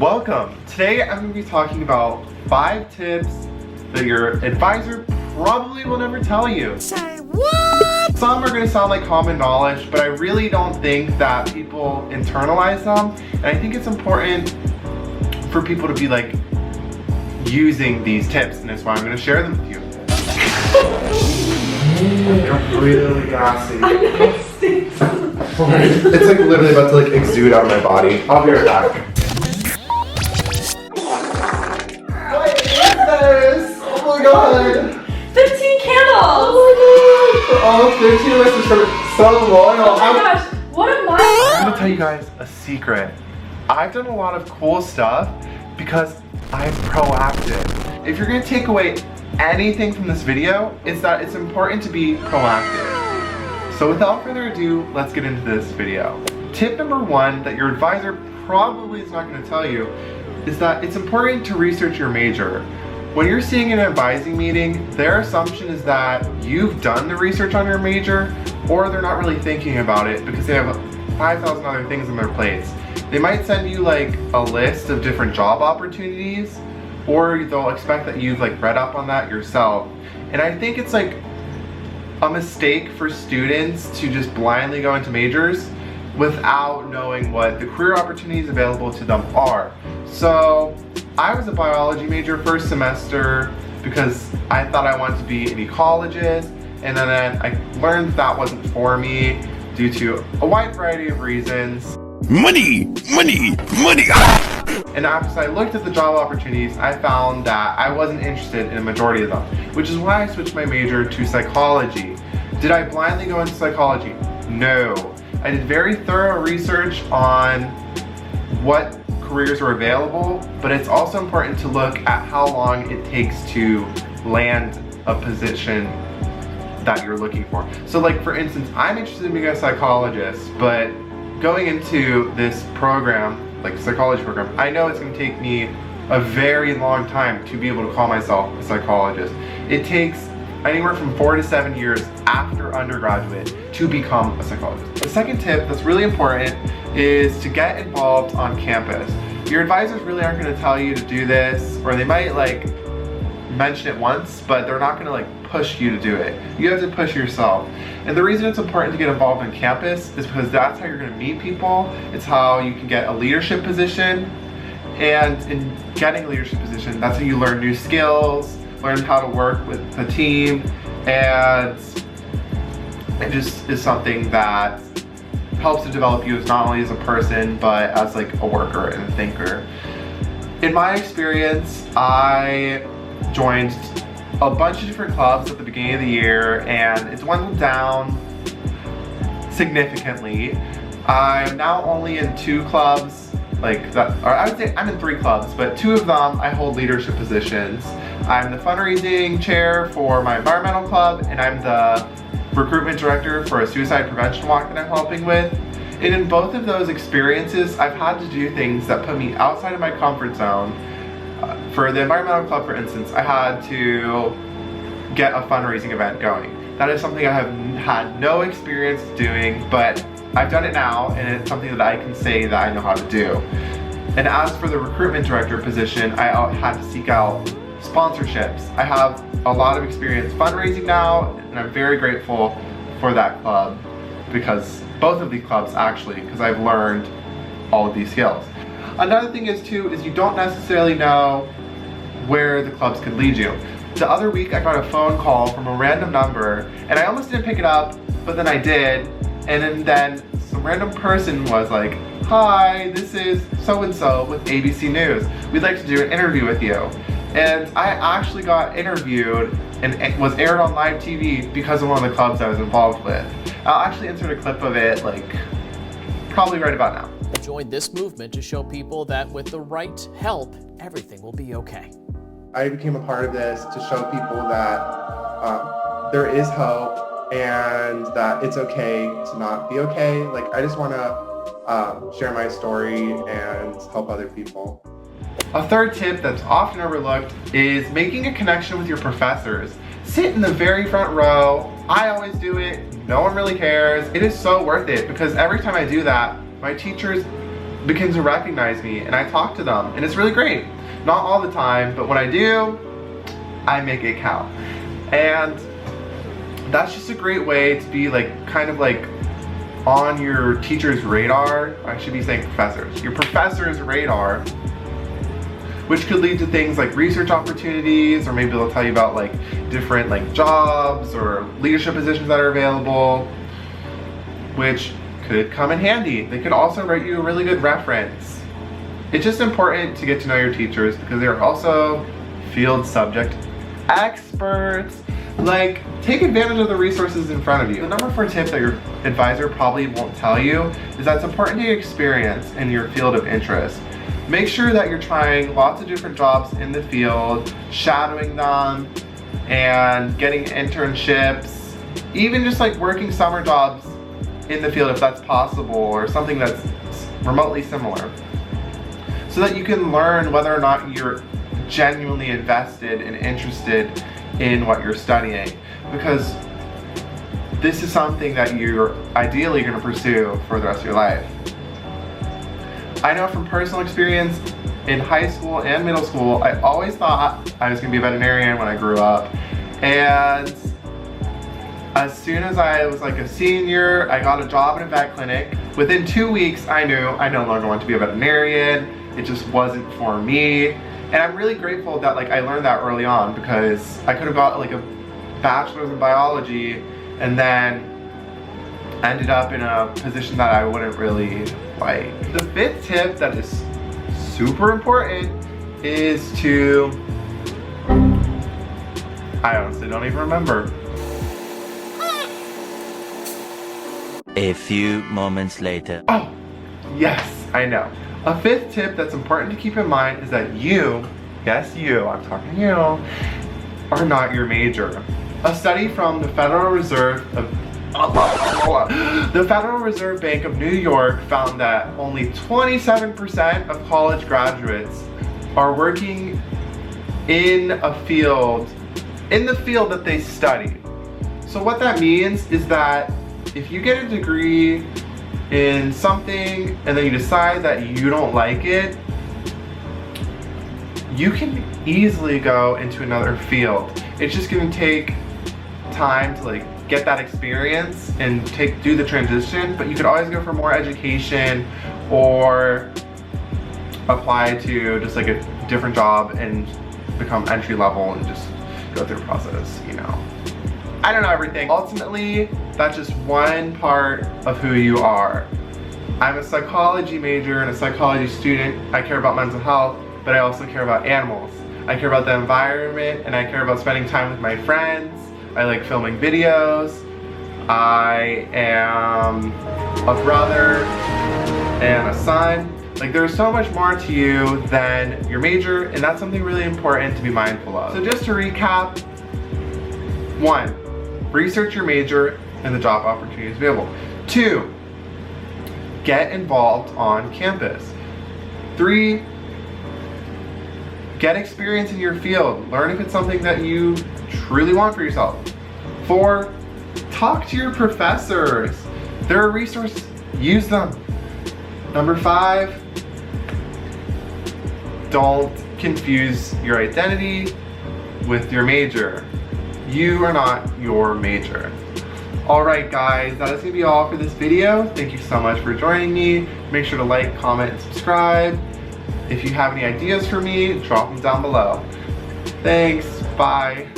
Welcome! Today I'm going to be talking about 5 tips that your advisor probably will never tell you. Say what? Some are going to sound like common knowledge, but I really don't think that people internalize them. And I think it's important for people to be like using these tips, and that's why I'm going to share them with you. I'm really gassy. It's like literally about to like exude out of my body. I'll be right back. Oh my god! 15 candles! Oh my god! For all 15 of us are so loyal. Oh my gosh, what am I? I'm gonna tell you guys a secret. I've done a lot of cool stuff because I'm proactive. If you're gonna take away anything from this video, it's that it's important to be proactive. So without further ado, let's get into this video. Tip number 1 that your advisor probably is not gonna tell you is that it's important to research your major. When you're seeing an advising meeting, their assumption is that you've done the research on your major, or they're not really thinking about it because they have 5,000 other things on their plates. They might send you like a list of different job opportunities, or they'll expect that you've like read up on that yourself. And I think it's like a mistake for students to just blindly go into majors without knowing what the career opportunities available to them are. So I was a biology major first semester because I thought I wanted to be an ecologist, and then I learned that wasn't for me due to a wide variety of reasons. Money! Money! Money! And after I looked at the job opportunities, I found that I wasn't interested in a majority of them, which is why I switched my major to psychology. Did I blindly go into psychology? No. I did very thorough research on what careers are available, but it's also important to look at how long it takes to land a position that you're looking for. So like for instance, I'm interested in being a psychologist, but going into this program, like psychology program, I know it's going to take me a very long time to be able to call myself a psychologist. It takes anywhere from 4 to 7 years after undergraduate to become a psychologist. The second tip that's really important is to get involved on campus. Your advisors really aren't going to tell you to do this, or they might like mention it once, but they're not going to like push you to do it. You have to push yourself. And the reason it's important to get involved on campus is because that's how you're going to meet people. It's how you can get a leadership position, and in getting a leadership position, that's how you learn new skills, learn how to work with a team, and it just is something that helps to develop you as not only as a person, but as like a worker and a thinker. In my experience, I joined a bunch of different clubs at the beginning of the year, and it dwindled down significantly. I'm now only in 2 clubs, like that, or I would say I'm in 3 clubs, but 2 of them I hold leadership positions. I'm the fundraising chair for my environmental club, and I'm the recruitment director for a suicide prevention walk that I'm helping with. And in both of those experiences, I've had to do things that put me outside of my comfort zone. For the environmental club, for instance, I had to get a fundraising event going. That is something I have had no experience doing, but I've done it now, and it's something that I can say that I know how to do. And as for the recruitment director position, I had to seek out sponsorships. I have a lot of experience fundraising now, and I'm very grateful for that club, because both of these clubs actually, because I've learned all of these skills. Another thing is too, is you don't necessarily know where the clubs could lead you. The other week I got a phone call from a random number, and I almost didn't pick it up, but then I did, and then some random person was like, "Hi, this is so-and-so with ABC News. We'd like to do an interview with you." And I actually got interviewed and it was aired on live TV because of one of the clubs I was involved with. I'll actually insert a clip of it, like, probably right about now. Join this movement to show people that with the right help, everything will be okay. I became a part of this to show people that there is hope and that it's okay to not be okay. Like, I just want to share my story and help other people. A third tip that's often overlooked is making a connection with your professors. Sit in the very front row. I always do it. No one really cares. It is so worth it because every time I do that, my teachers begin to recognize me and I talk to them, and it's really great. Not all the time, but when I do, I make it count. And that's just a great way to be like, kind of like on your teacher's radar. I should be saying professors. Your professor's radar, which could lead to things like research opportunities, or maybe they'll tell you about like different like jobs or leadership positions that are available, which could come in handy. They could also write you a really good reference. It's just important to get to know your teachers because they're also field subject experts. Like, take advantage of the resources in front of you. The number 4 tip that your advisor probably won't tell you is that it's important to get experience in your field of interest. Make sure that you're trying lots of different jobs in the field, shadowing them, and getting internships, even just like working summer jobs in the field if that's possible, or something that's remotely similar, so that you can learn whether or not you're genuinely invested and interested in what you're studying, because this is something that you're ideally going to pursue for the rest of your life. I know from personal experience, in high school and middle school, I always thought I was going to be a veterinarian when I grew up, and as soon as I was like a senior, I got a job in a vet clinic. Within 2 weeks, I knew I no longer wanted to be a veterinarian. It just wasn't for me. And I'm really grateful that like I learned that early on, because I could have got like a bachelor's in biology and then ended up in a position that I wouldn't really like. The 5th tip that is super important is to, I honestly don't even remember. A few moments later. Oh, yes, I know. A 5th tip that's important to keep in mind is that you, yes you, I'm talking to you, are not your major. A study from the Federal Reserve Bank of New York found that only 27% of college graduates are working in the field that they study. So what that means is that if you get a degree in something and then you decide that you don't like it, you can easily go into another field. It's just gonna take time to like get that experience and do the transition, but you could always go for more education or apply to just like a different job and become entry level and just go through the process, you know. I don't know everything. Ultimately, that's just one part of who you are. I'm a psychology major and a psychology student. I care about mental health, but I also care about animals. I care about the environment, and I care about spending time with my friends. I like filming videos. I am a brother and a son. Like, there's so much more to you than your major, and that's something really important to be mindful of. So just to recap, 1, research your major and the job opportunities available. 2, get involved on campus. 3, get experience in your field. Learn if it's something that you truly want for yourself. 4, talk to your professors. They're a resource, use them. Number 5, don't confuse your identity with your major. You are not your major. Alright guys, that is going to be all for this video. Thank you so much for joining me. Make sure to like, comment, and subscribe. If you have any ideas for me, drop them down below. Thanks, bye.